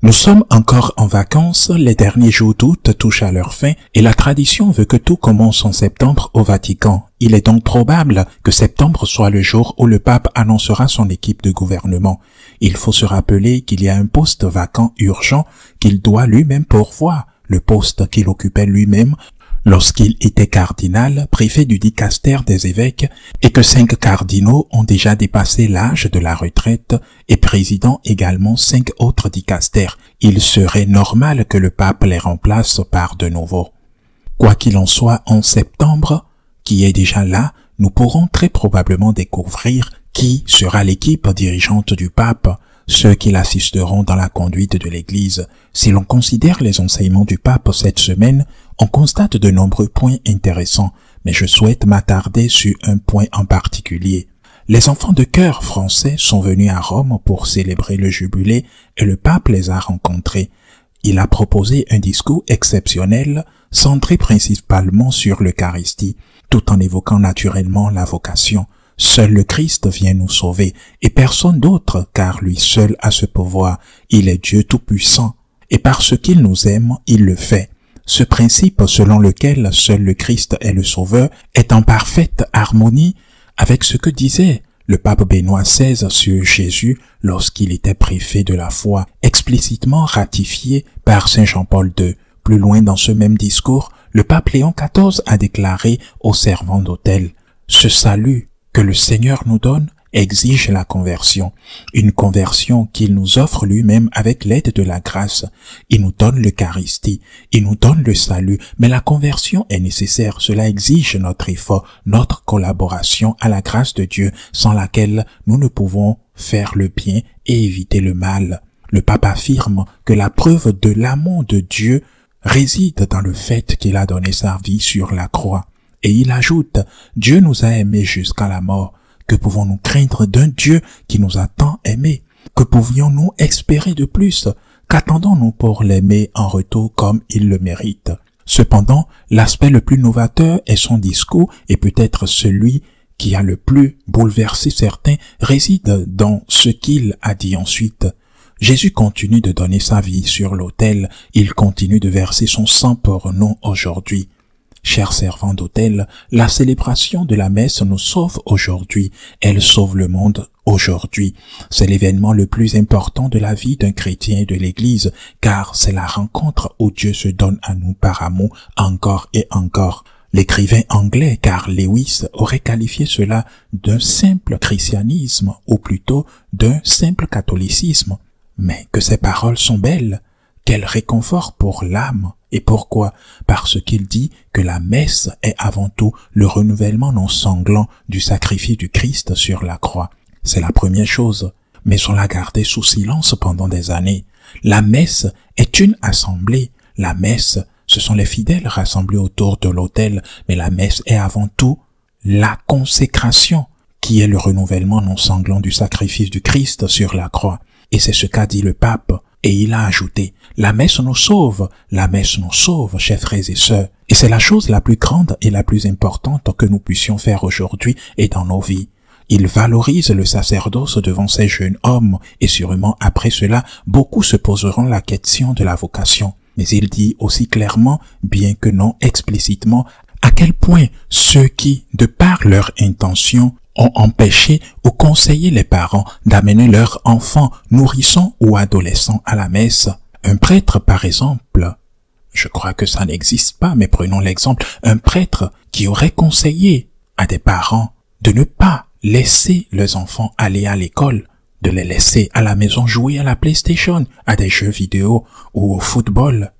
Nous sommes encore en vacances, les derniers jours d'août touchent à leur fin et la tradition veut que tout commence en septembre au Vatican. Il est donc probable que septembre soit le jour où le pape annoncera son équipe de gouvernement. Il faut se rappeler qu'il y a un poste vacant urgent qu'il doit lui-même pourvoir, le poste qu'il occupait lui-même lorsqu'il était cardinal, préfet du dicaster des évêques, et que 5 cardinaux ont déjà dépassé l'âge de la retraite et président également 5 autres dicastères. Il serait normal que le pape les remplace par de nouveaux. Quoi qu'il en soit, en septembre, qui est déjà là, nous pourrons très probablement découvrir qui sera l'équipe dirigeante du pape, ceux qui l'assisteront dans la conduite de l'Église. Si l'on considère les enseignements du pape cette semaine, on constate de nombreux points intéressants, mais je souhaite m'attarder sur un point en particulier. Les enfants de chœur français sont venus à Rome pour célébrer le jubilé et le pape les a rencontrés. Il a proposé un discours exceptionnel, centré principalement sur l'Eucharistie, tout en évoquant naturellement la vocation. Seul le Christ vient nous sauver, et personne d'autre, car lui seul a ce pouvoir. Il est Dieu tout-puissant, et parce qu'il nous aime, il le fait. Ce principe selon lequel seul le Christ est le sauveur est en parfaite harmonie avec ce que disait le pape Benoît XVI sur Jésus lorsqu'il était préfet de la foi, explicitement ratifié par Saint Jean-Paul II. Plus loin dans ce même discours, le pape Léon XIV a déclaré aux servants d'autel: « Ce salut que le Seigneur nous donne exige la conversion, une conversion qu'il nous offre lui-même avec l'aide de la grâce. Il nous donne l'Eucharistie, il nous donne le salut, mais la conversion est nécessaire, cela exige notre effort, notre collaboration à la grâce de Dieu, sans laquelle nous ne pouvons faire le bien et éviter le mal. » Le pape affirme que la preuve de l'amour de Dieu réside dans le fait qu'il a donné sa vie sur la croix. Et il ajoute: « Dieu nous a aimés jusqu'à la mort. Que pouvons-nous craindre d'un Dieu qui nous a tant aimés? Que pouvions-nous espérer de plus? Qu'attendons-nous pour l'aimer en retour comme il le mérite ?» Cependant, l'aspect le plus novateur est son discours, et peut-être celui qui a le plus bouleversé certains réside dans ce qu'il a dit ensuite. Jésus continue de donner sa vie sur l'autel, il continue de verser son sang pour nous aujourd'hui. Chers servants d'autel, la célébration de la messe nous sauve aujourd'hui, elle sauve le monde aujourd'hui. C'est l'événement le plus important de la vie d'un chrétien et de l'Église, car c'est la rencontre où Dieu se donne à nous par amour encore et encore. L'écrivain anglais Carl Lewis aurait qualifié cela d'un simple christianisme, ou plutôt d'un simple catholicisme. Mais que ces paroles sont belles! Quel réconfort pour l'âme! Et pourquoi? Parce qu'il dit que la messe est avant tout le renouvellement non sanglant du sacrifice du Christ sur la croix. C'est la première chose, mais on l'a gardé sous silence pendant des années. La messe est une assemblée. La messe, ce sont les fidèles rassemblés autour de l'autel, mais la messe est avant tout la consécration, qui est le renouvellement non sanglant du sacrifice du Christ sur la croix. Et c'est ce qu'a dit le pape. Et il a ajouté: « La messe nous sauve, chers frères et sœurs. » Et c'est la chose la plus grande et la plus importante que nous puissions faire aujourd'hui et dans nos vies. Il valorise le sacerdoce devant ces jeunes hommes, et sûrement après cela, beaucoup se poseront la question de la vocation. Mais il dit aussi clairement, bien que non explicitement, à quel point ceux qui, de par leur intention, ont empêché ou conseillé les parents d'amener leurs enfants nourrissons ou adolescents à la messe. Un prêtre, par exemple, je crois que ça n'existe pas, mais prenons l'exemple, un prêtre qui aurait conseillé à des parents de ne pas laisser leurs enfants aller à l'école, de les laisser à la maison jouer à la PlayStation, à des jeux vidéo ou au football.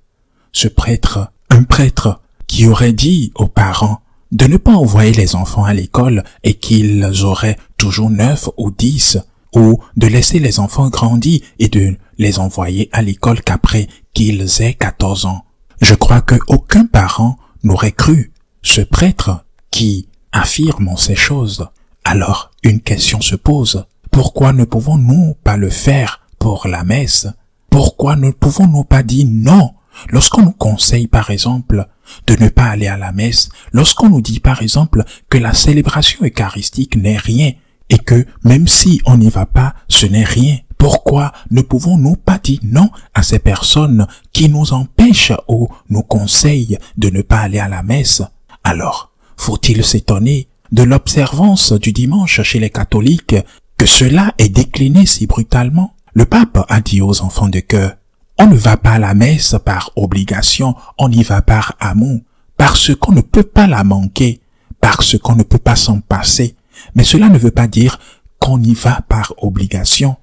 Un prêtre qui aurait dit aux parents de ne pas envoyer les enfants à l'école et qu'ils auraient toujours 9 ou 10, ou de laisser les enfants grandir et de les envoyer à l'école qu'après qu'ils aient 14 ans. Je crois qu'aucun parent n'aurait cru ce prêtre qui affirme ces choses. Alors, une question se pose. Pourquoi ne pouvons-nous pas le faire pour la messe? Pourquoi ne pouvons-nous pas dire non? Lorsqu'on nous conseille, par exemple, de ne pas aller à la messe, lorsqu'on nous dit, par exemple, que la célébration eucharistique n'est rien, et que même si on n'y va pas, ce n'est rien, Pourquoi ne pouvons-nous pas dire non à ces personnes qui nous empêchent ou nous conseillent de ne pas aller à la messe? Alors, faut-il s'étonner de l'observance du dimanche chez les catholiques, que cela est décliné si brutalement? Le pape a dit aux enfants de cœur, on ne va pas à la messe par obligation, on y va par amour, parce qu'on ne peut pas la manquer, parce qu'on ne peut pas s'en passer. Mais cela ne veut pas dire qu'on y va par obligation.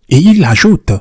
Et il ajoute,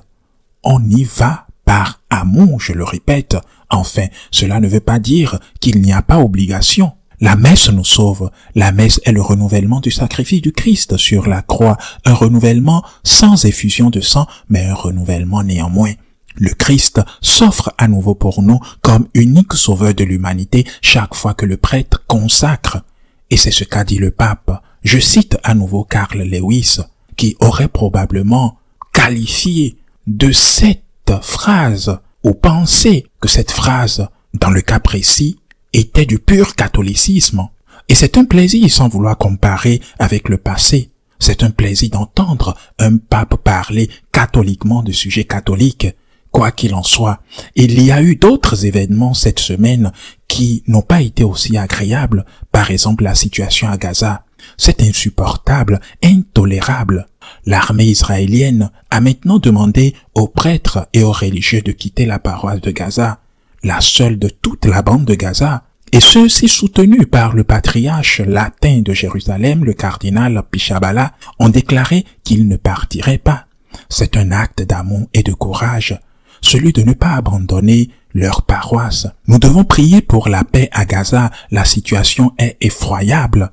on y va par amour, je le répète. Enfin, cela ne veut pas dire qu'il n'y a pas obligation. La messe nous sauve. La messe est le renouvellement du sacrifice du Christ sur la croix. Un renouvellement sans effusion de sang, mais un renouvellement néanmoins. Le Christ s'offre à nouveau pour nous comme unique sauveur de l'humanité chaque fois que le prêtre consacre. Et c'est ce qu'a dit le pape. Je cite à nouveau Carl Lewis, qui aurait probablement qualifié de cette phrase, ou pensé que cette phrase, dans le cas précis, était du pur catholicisme. Et c'est un plaisir, sans vouloir comparer avec le passé, c'est un plaisir d'entendre un pape parler catholiquement de sujets catholiques. Quoi qu'il en soit, il y a eu d'autres événements cette semaine qui n'ont pas été aussi agréables, par exemple la situation à Gaza. C'est insupportable, intolérable. L'armée israélienne a maintenant demandé aux prêtres et aux religieux de quitter la paroisse de Gaza, la seule de toute la bande de Gaza, et ceux-ci soutenus par le patriarche latin de Jérusalem, le cardinal Pichbala, ont déclaré qu'ils ne partiraient pas. C'est un acte d'amour et de courage, celui de ne pas abandonner leur paroisse. Nous devons prier pour la paix à Gaza, la situation est effroyable.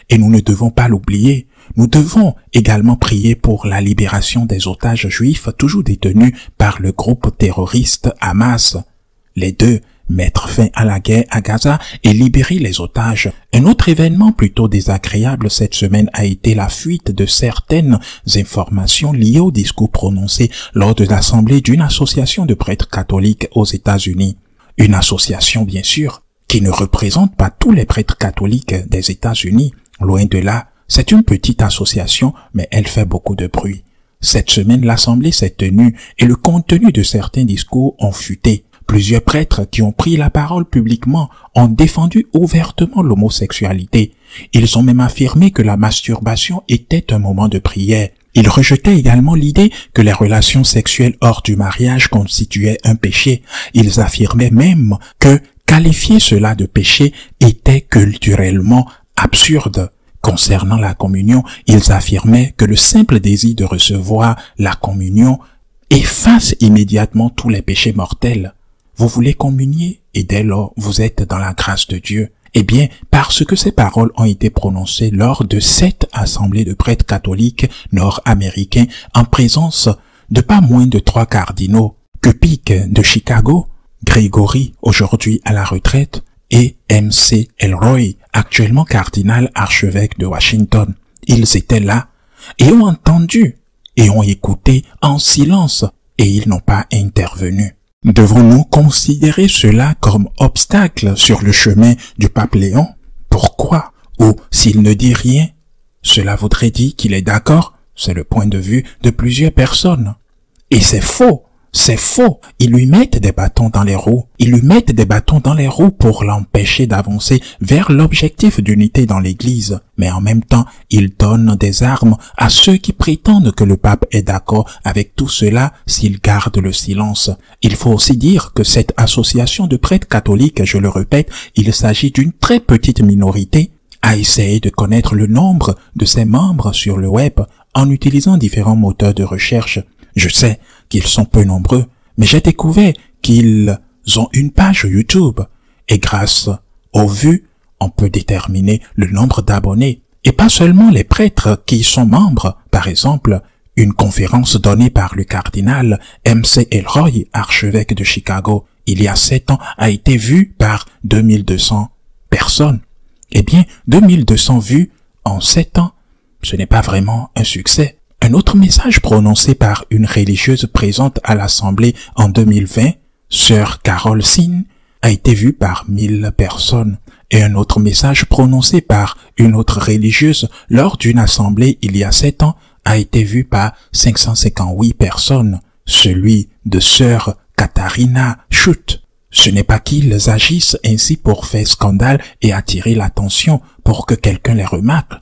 Et nous ne devons pas l'oublier. Nous devons également prier pour la libération des otages juifs toujours détenus par le groupe terroriste Hamas. Les deux, mettre fin à la guerre à Gaza et libérer les otages. Un autre événement plutôt désagréable cette semaine a été la fuite de certaines informations liées au discours prononcé lors de l'assemblée d'une association de prêtres catholiques aux États-Unis. Une association, bien sûr, qui ne représente pas tous les prêtres catholiques des États-Unis. Loin de là, c'est une petite association, mais elle fait beaucoup de bruit. Cette semaine, l'assemblée s'est tenue et le contenu de certains discours ont fuité. Plusieurs prêtres qui ont pris la parole publiquement ont défendu ouvertement l'homosexualité. Ils ont même affirmé que la masturbation était un moment de prière. Ils rejetaient également l'idée que les relations sexuelles hors du mariage constituaient un péché. Ils affirmaient même que qualifier cela de péché était culturellement absurde. Concernant la communion, ils affirmaient que le simple désir de recevoir la communion efface immédiatement tous les péchés mortels. Vous voulez communier et dès lors vous êtes dans la grâce de Dieu. Eh bien, parce que ces paroles ont été prononcées lors de cette assemblée de prêtres catholiques nord-américains en présence de pas moins de 3 cardinaux, Kupik de Chicago, Grégory, aujourd'hui à la retraite, et M.C. Elroy, actuellement cardinal archevêque de Washington. Ils étaient là et ont entendu et ont écouté en silence et ils n'ont pas intervenu. Devons-nous considérer cela comme obstacle sur le chemin du pape Léon? Pourquoi? Ou s'il ne dit rien, cela voudrait dire qu'il est d'accord? C'est le point de vue de plusieurs personnes. Et c'est faux. C'est faux. Ils lui mettent des bâtons dans les roues. Ils lui mettent des bâtons dans les roues pour l'empêcher d'avancer vers l'objectif d'unité dans l'Église. Mais en même temps, ils donnent des armes à ceux qui prétendent que le pape est d'accord avec tout cela s'il garde le silence. Il faut aussi dire que cette association de prêtres catholiques, je le répète, il s'agit d'une très petite minorité, a essayé de connaître le nombre de ses membres sur le web en utilisant différents moteurs de recherche. Je sais qu'ils sont peu nombreux, mais j'ai découvert qu'ils ont une page YouTube et grâce aux vues, on peut déterminer le nombre d'abonnés. Et pas seulement les prêtres qui y sont membres. Par exemple, une conférence donnée par le cardinal M.C. Elroy, archevêque de Chicago, il y a 7 ans, a été vue par 2200 personnes. Eh bien, 2200 vues en 7 ans, ce n'est pas vraiment un succès. Un autre message prononcé par une religieuse présente à l'Assemblée en 2020, Sœur Carol Sin, a été vu par 1000 personnes. Et un autre message prononcé par une autre religieuse lors d'une assemblée il y a 7 ans a été vu par 558 personnes, celui de sœur Katharina Schutt. Ce n'est pas qu'ils agissent ainsi pour faire scandale et attirer l'attention pour que quelqu'un les remarque,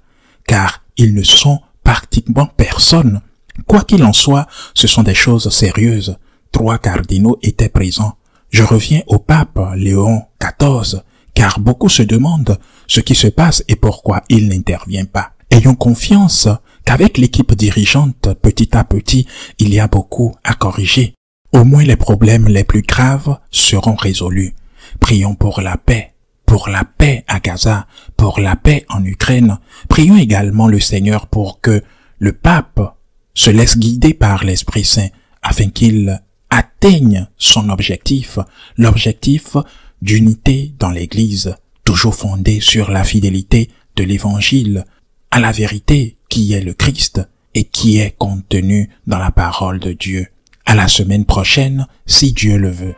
car ils ne sont pratiquement personne. Quoi qu'il en soit, ce sont des choses sérieuses. 3 cardinaux étaient présents. Je reviens au pape Léon XIV, car beaucoup se demandent ce qui se passe et pourquoi il n'intervient pas. Ayons confiance qu'avec l'équipe dirigeante, petit à petit, il y a beaucoup à corriger. Au moins les problèmes les plus graves seront résolus. Prions pour la paix à Gaza, pour la paix en Ukraine. Prions également le Seigneur pour que le pape se laisse guider par l'Esprit Saint afin qu'il atteigne son objectif, l'objectif d'unité dans l'Église, toujours fondée sur la fidélité de l'Évangile, à la vérité qui est le Christ et qui est contenue dans la parole de Dieu. À la semaine prochaine, si Dieu le veut.